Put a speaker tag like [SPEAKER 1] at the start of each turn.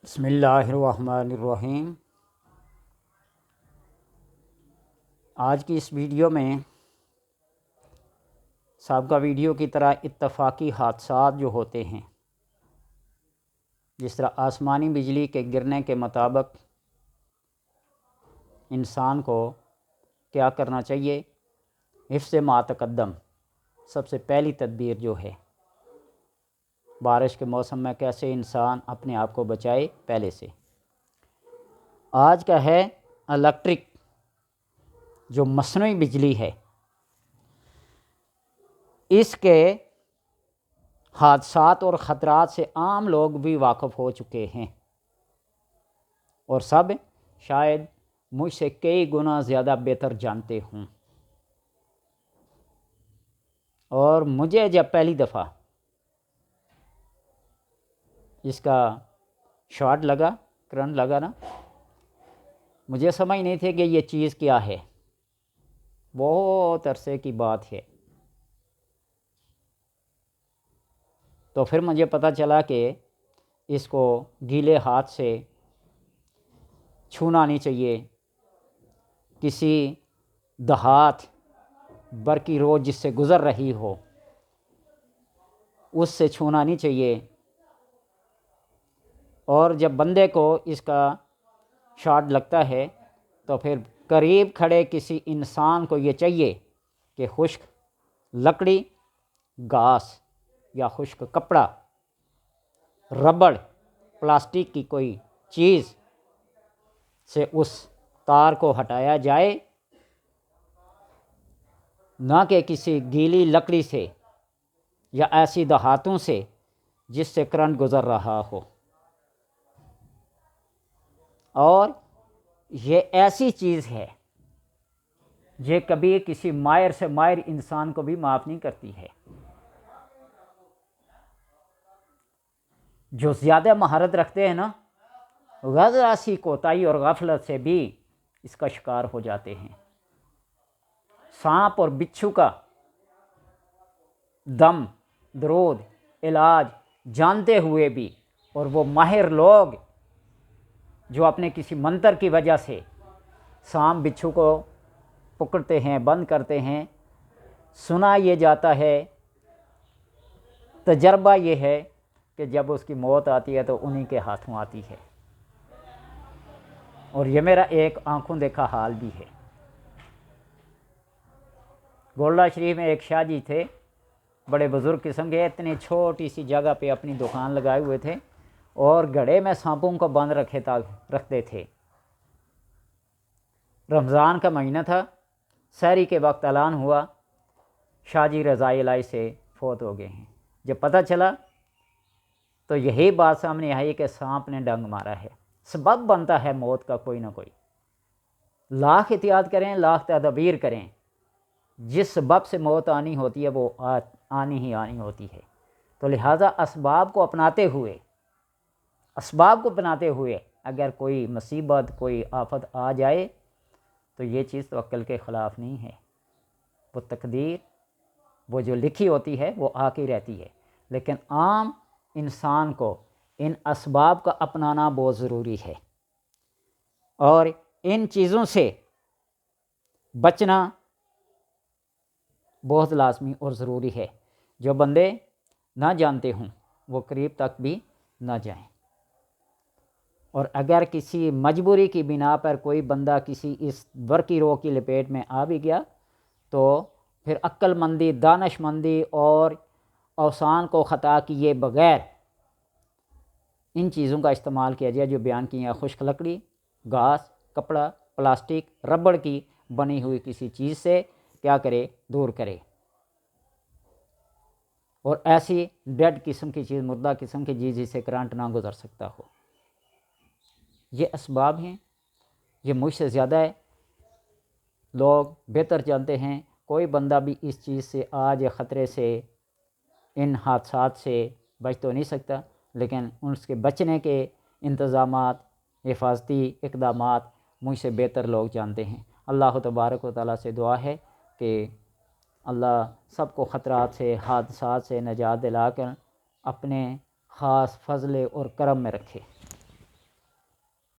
[SPEAKER 1] بسم اللہ الرحمن الرحیم۔ آج کی اس ویڈیو میں سابقہ ویڈیو کی طرح اتفاقی حادثات جو ہوتے ہیں، جس طرح آسمانی بجلی کے گرنے کے مطابق انسان کو کیا کرنا چاہیے، حفظ ما تقدم سب سے پہلی تدبیر جو ہے، بارش کے موسم میں کیسے انسان اپنے آپ کو بچائے پہلے سے۔ آج کا ہے الیکٹرک جو مصنوعی بجلی ہے، اس کے حادثات اور خطرات سے عام لوگ بھی واقف ہو چکے ہیں، اور سب شاید مجھ سے کئی گنا زیادہ بہتر جانتے ہوں۔ اور مجھے جب پہلی دفعہ اس کا شارٹ لگا، کرنٹ لگا نا، مجھے سمجھ نہیں تھے کہ یہ چیز کیا ہے۔ بہت عرصے کی بات ہے۔ تو پھر مجھے پتہ چلا کہ اس کو گیلے ہاتھ سے چھونا نہیں چاہیے، کسی دھات برقی رو جس سے گزر رہی ہو اس سے چھونا نہیں چاہیے، اور جب بندے کو اس کا شارٹ لگتا ہے تو پھر قریب کھڑے کسی انسان کو یہ چاہیے کہ خشک لکڑی، گھاس یا خشک کپڑا، ربڑ، پلاسٹک کی کوئی چیز سے اس تار کو ہٹایا جائے، نہ کہ کسی گیلی لکڑی سے یا ایسی دھاتوں سے جس سے کرنٹ گزر رہا ہو۔ اور یہ ایسی چیز ہے یہ کبھی کسی ماہر سے ماہر انسان کو بھی معاف نہیں کرتی ہے۔ جو زیادہ مہارت رکھتے ہیں نا، ذرا سی کوتاہی اور غفلت سے بھی اس کا شکار ہو جاتے ہیں۔ سانپ اور بچھو کا دم، درود، علاج جانتے ہوئے بھی، اور وہ ماہر لوگ جو اپنے کسی منتر کی وجہ سے سانپ بچھو کو پکڑتے ہیں، بند کرتے ہیں، سنا یہ جاتا ہے، تجربہ یہ ہے کہ جب اس کی موت آتی ہے تو انہی کے ہاتھوں آتی ہے۔ اور یہ میرا ایک آنکھوں دیکھا حال بھی ہے۔ گولڈا شریف میں ایک شاہ جی تھے، بڑے بزرگ قسم کے، اتنی چھوٹی سی جگہ پہ اپنی دکان لگائے ہوئے تھے، اور گھڑے میں سانپوں کو بند رکھتے تھے۔ رمضان کا مہینہ تھا، سحری کے وقت اعلان ہوا شاہ جی رضائے الہی سے فوت ہو گئے ہیں۔ جب پتہ چلا تو یہی بات سامنے آئی کہ سانپ نے ڈنگ مارا ہے۔ سبب بنتا ہے موت کا کوئی نہ کوئی، لاکھ احتیاط کریں، لاکھ تدابیر کریں، جس سبب سے موت آنی ہوتی ہے وہ آنی ہی آنی ہوتی ہے۔ تو لہٰذا اسباب کو اپناتے ہوئے اگر کوئی مصیبت، کوئی آفت آ جائے تو یہ چیز تو عقل کے خلاف نہیں ہے۔ وہ تقدیر، وہ جو لکھی ہوتی ہے وہ آ کے رہتی ہے، لیکن عام انسان کو ان اسباب کا اپنانا بہت ضروری ہے، اور ان چیزوں سے بچنا بہت لازمی اور ضروری ہے۔ جو بندے نہ جانتے ہوں وہ قریب تک بھی نہ جائیں، اور اگر کسی مجبوری کی بنا پر کوئی بندہ کسی اس برقی رو کی لپیٹ میں آ بھی گیا تو پھر عقل مندی، دانش مندی اور اوسان کو خطا کیے بغیر ان چیزوں کا استعمال کیا جائے جو بیان کیا، خشک لکڑی، گھاس، کپڑا، پلاسٹک، ربڑ کی بنی ہوئی کسی چیز سے کیا کرے، دور کرے۔ اور ایسی ڈیڈ قسم کی چیز، مردہ قسم کی چیز جس سے کرنٹ نہ گزر سکتا ہو۔ یہ اسباب ہیں، یہ مجھ سے زیادہ لوگ بہتر جانتے ہیں۔ کوئی بندہ بھی اس چیز سے آج خطرے سے، ان حادثات سے بچ تو نہیں سکتا، لیکن اس کے بچنے کے انتظامات، حفاظتی اقدامات مجھ سے بہتر لوگ جانتے ہیں۔ اللہ تبارک و تعالیٰ سے دعا ہے کہ اللہ سب کو خطرات سے، حادثات سے نجات دلا کر اپنے خاص فضل اور کرم میں رکھے۔